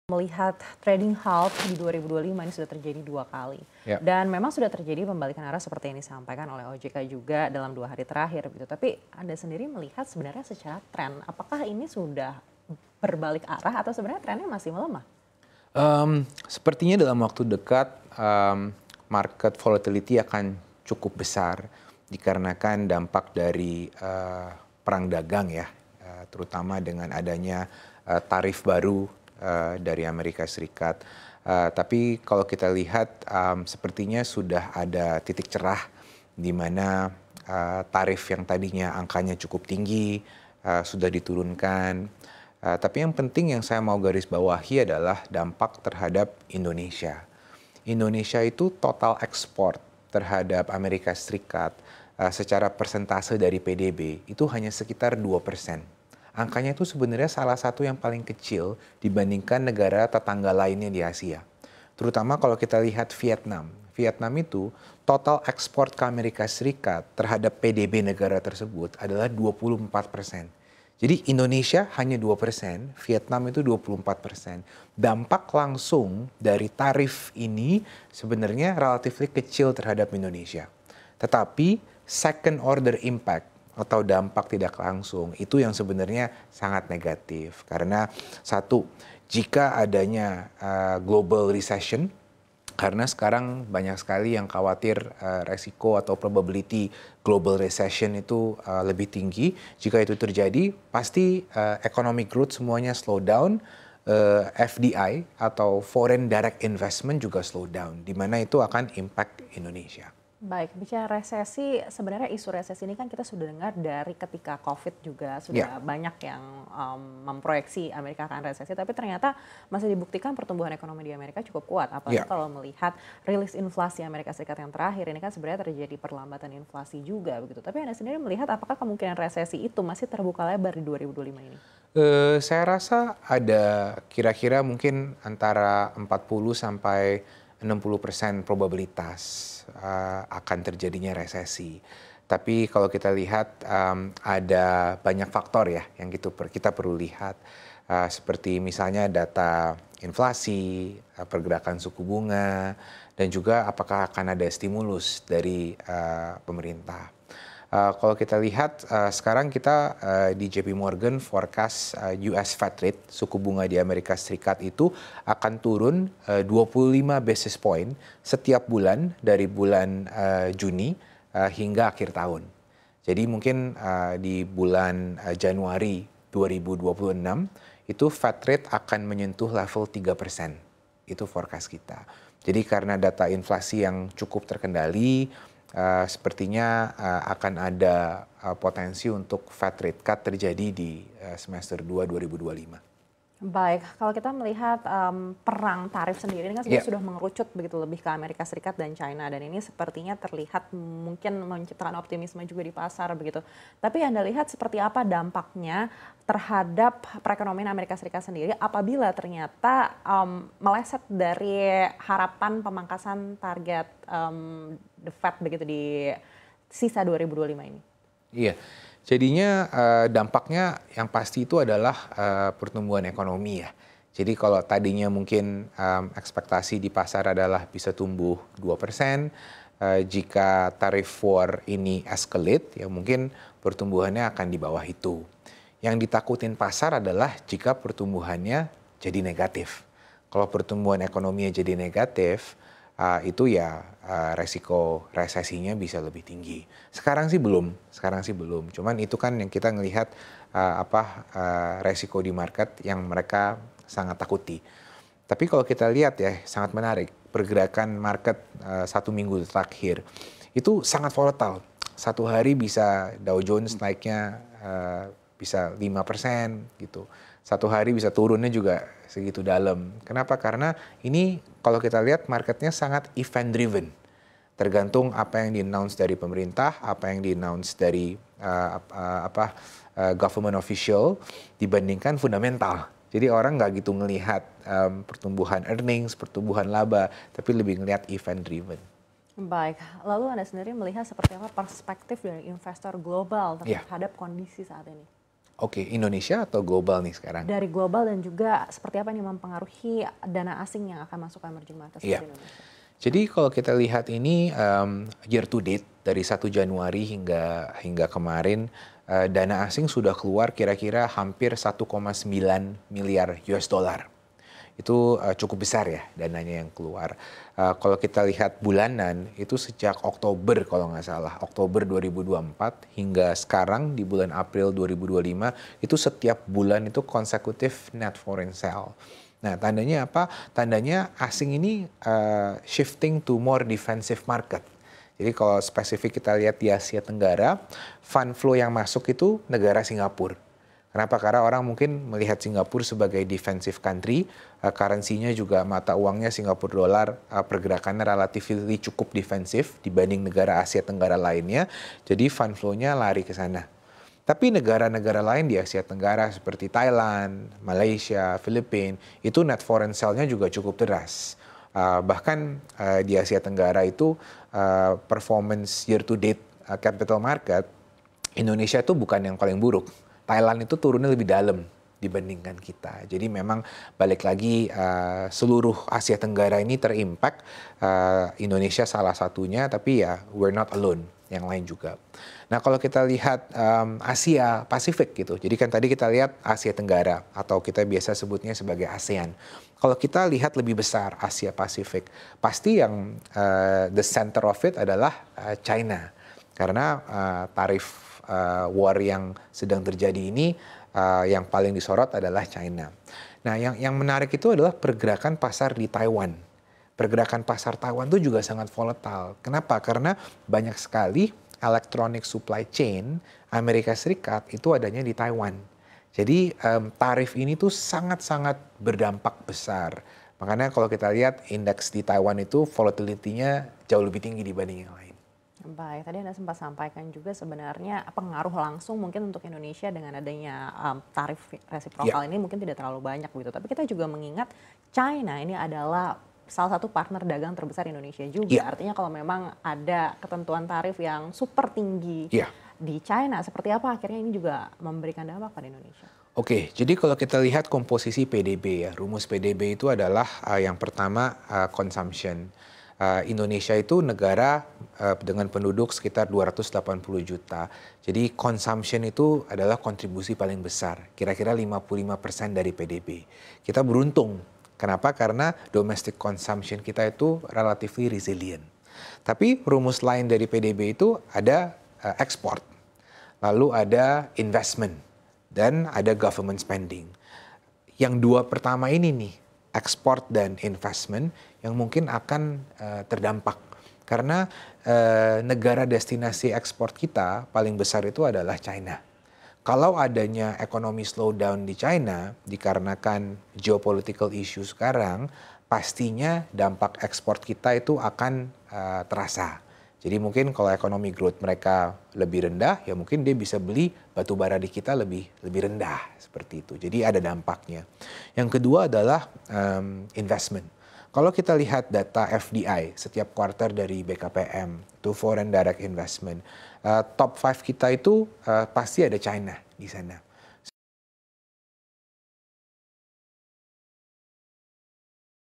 Melihat trading halt di 2025 ini sudah terjadi 2 kali. Ya. Dan memang sudah terjadi pembalikan arah seperti yang disampaikan oleh OJK juga dalam 2 hari terakhir begitu. Tapi Anda sendiri melihat sebenarnya secara tren, apakah ini sudah berbalik arah atau sebenarnya trennya masih melemah? Sepertinya dalam waktu dekat market volatility akan cukup besar dikarenakan dampak dari perang dagang ya, terutama dengan adanya tarif baru dari Amerika Serikat. Tapi kalau kita lihat sepertinya sudah ada titik cerah di mana tarif yang tadinya angkanya cukup tinggi sudah diturunkan. Tapi yang penting yang saya mau garis bawahi adalah dampak terhadap Indonesia. Indonesia itu total ekspor terhadap Amerika Serikat secara persentase dari PDB itu hanya sekitar 2%. Angkanya itu sebenarnya salah satu yang paling kecil dibandingkan negara tetangga lainnya di Asia. Terutama kalau kita lihat Vietnam. Vietnam itu total ekspor ke Amerika Serikat terhadap PDB negara tersebut adalah 24%. Jadi Indonesia hanya 2%, Vietnam itu 24%. Dampak langsung dari tarif ini sebenarnya relatif kecil terhadap Indonesia. Tetapi second order impact atau dampak tidak langsung itu yang sebenarnya sangat negatif. Karena satu, jika adanya global recession, karena sekarang banyak sekali yang khawatir resiko atau probability global recession itu lebih tinggi. Jika itu terjadi, pasti economic growth semuanya slow down, FDI atau foreign direct investment juga slow down, di mana itu akan impact Indonesia. Baik, bicara resesi, sebenarnya isu resesi ini kan kita sudah dengar dari ketika COVID juga sudah banyak yang memproyeksi Amerika akan resesi, tapi ternyata masih dibuktikan pertumbuhan ekonomi di Amerika cukup kuat. Apalagi kalau melihat rilis inflasi Amerika Serikat yang terakhir ini kan sebenarnya terjadi perlambatan inflasi juga begitu. Tapi Anda sendiri melihat apakah kemungkinan resesi itu masih terbuka lebar di 2025 ini? Saya rasa ada kira-kira mungkin antara 40 sampai 60% probabilitas akan terjadinya resesi. Tapi kalau kita lihat ada banyak faktor ya yang kita perlu lihat. Seperti misalnya data inflasi, pergerakan suku bunga, dan juga apakah akan ada stimulus dari pemerintah. Kalau kita lihat sekarang kita di JP Morgan forecast US Fed rate, suku bunga di Amerika Serikat itu akan turun 25 basis point setiap bulan dari bulan Juni hingga akhir tahun. Jadi mungkin di bulan Januari 2026 itu Fed rate akan menyentuh level 3%. Itu forecast kita. Jadi karena data inflasi yang cukup terkendali, sepertinya akan ada potensi untuk Fed rate cut terjadi di semester 2 2025. Baik, kalau kita melihat perang tarif sendiri ini kan sudah mengerucut begitu lebih ke Amerika Serikat dan China, dan ini sepertinya terlihat mungkin menciptakan optimisme juga di pasar begitu. Tapi Anda lihat seperti apa dampaknya terhadap perekonomian Amerika Serikat sendiri apabila ternyata meleset dari harapan pemangkasan target the Fed begitu di sisa 2025 ini? Iya. Jadinya dampaknya yang pasti itu adalah pertumbuhan ekonomi ya. Jadi kalau tadinya mungkin ekspektasi di pasar adalah bisa tumbuh 2%, jika tarif war ini escalate ya mungkin pertumbuhannya akan di bawah itu. Yang ditakutin pasar adalah jika pertumbuhannya jadi negatif. Kalau pertumbuhan ekonominya jadi negatif, itu ya resiko resesinya bisa lebih tinggi. Sekarang sih belum. Cuman itu kan yang kita ngelihat resiko di market yang mereka sangat takuti. Tapi kalau kita lihat ya sangat menarik pergerakan market 1 minggu terakhir itu sangat volatile. Satu hari bisa Dow Jones naiknya bisa 5% gitu. Satu hari bisa turunnya juga segitu dalam. Kenapa? Karena ini kalau kita lihat marketnya sangat event driven. Tergantung apa yang di-announce dari pemerintah, apa yang di-announce dari government official dibandingkan fundamental. Jadi orang nggak gitu ngelihat pertumbuhan earnings, pertumbuhan laba, tapi lebih ngelihat event driven. Baik, lalu Anda sendiri melihat seperti apa perspektif dari investor global terhadap kondisi saat ini? Oke, Indonesia atau global nih sekarang? Dari global dan juga seperti apa nih mempengaruhi dana asing yang akan masuk ke emerging market Iya. seperti Indonesia? Jadi kalau kita lihat ini year to date dari 1 Januari hingga kemarin dana asing sudah keluar kira-kira hampir 1,9 miliar US dollar. Itu cukup besar ya dananya yang keluar. Kalau kita lihat bulanan itu sejak Oktober kalau nggak salah, Oktober 2024 hingga sekarang di bulan April 2025 itu setiap bulan itu konsekutif net foreign sale. Nah, tandanya apa? Tandanya asing ini shifting to more defensive market. Jadi kalau spesifik kita lihat di Asia Tenggara, fund flow yang masuk itu negara Singapura. Kenapa? Karena orang mungkin melihat Singapura sebagai defensive country, currency-nya juga mata uangnya Singapura dolar pergerakannya relatif cukup defensif dibanding negara Asia Tenggara lainnya. Jadi fund flow-nya lari ke sana. Tapi negara-negara lain di Asia Tenggara seperti Thailand, Malaysia, Filipina, itu net foreign sale-nya juga cukup deras. Bahkan di Asia Tenggara itu performance year to date capital market, Indonesia itu bukan yang paling buruk. Thailand itu turunnya lebih dalam dibandingkan kita. Jadi memang balik lagi seluruh Asia Tenggara ini terimpact. Indonesia salah satunya, tapi ya we're not alone, yang lain juga. Nah kalau kita lihat Asia Pasifik gitu, jadi kan tadi kita lihat Asia Tenggara atau kita biasa sebutnya sebagai ASEAN. Kalau kita lihat lebih besar Asia Pasifik, pasti yang the center of it adalah China. Karena tarif war yang sedang terjadi ini yang paling disorot adalah China. Nah, yang menarik itu adalah pergerakan pasar di Taiwan. Pergerakan pasar Taiwan itu juga sangat volatile. Kenapa? Karena banyak sekali electronic supply chain Amerika Serikat itu adanya di Taiwan. Jadi tarif ini tuh sangat-sangat berdampak besar. Makanya kalau kita lihat indeks di Taiwan itu volatility-nya jauh lebih tinggi dibanding yang lain. Baik, tadi Anda sempat sampaikan juga sebenarnya pengaruh langsung mungkin untuk Indonesia dengan adanya tarif resiprokal ini mungkin tidak terlalu banyak begitu. Tapi kita juga mengingat China ini adalah salah satu partner dagang terbesar Indonesia juga. Artinya kalau memang ada ketentuan tarif yang super tinggi di China, seperti apa akhirnya ini juga memberikan dampak pada Indonesia? Oke, jadi kalau kita lihat komposisi PDB ya, rumus PDB itu adalah yang pertama consumption. Indonesia itu negara dengan penduduk sekitar 280 juta. Jadi consumption itu adalah kontribusi paling besar, kira-kira 55% dari PDB. Kita beruntung. Kenapa? Karena domestic consumption kita itu relatively resilient. Tapi rumus lain dari PDB itu ada export, lalu ada investment, dan ada government spending. Yang dua pertama ini nih, ekspor dan investment yang mungkin akan terdampak. Karena negara destinasi ekspor kita paling besar itu adalah China. Kalau adanya ekonomi slowdown di China dikarenakan geopolitical issue sekarang, pastinya dampak ekspor kita itu akan terasa. Jadi mungkin kalau ekonomi growth mereka lebih rendah, ya mungkin dia bisa beli batu bara di kita lebih rendah seperti itu. Jadi ada dampaknya. Yang kedua adalah investment. Kalau kita lihat data FDI setiap kuartal dari BKPM, itu Foreign Direct Investment, top 5 kita itu pasti ada China di sana.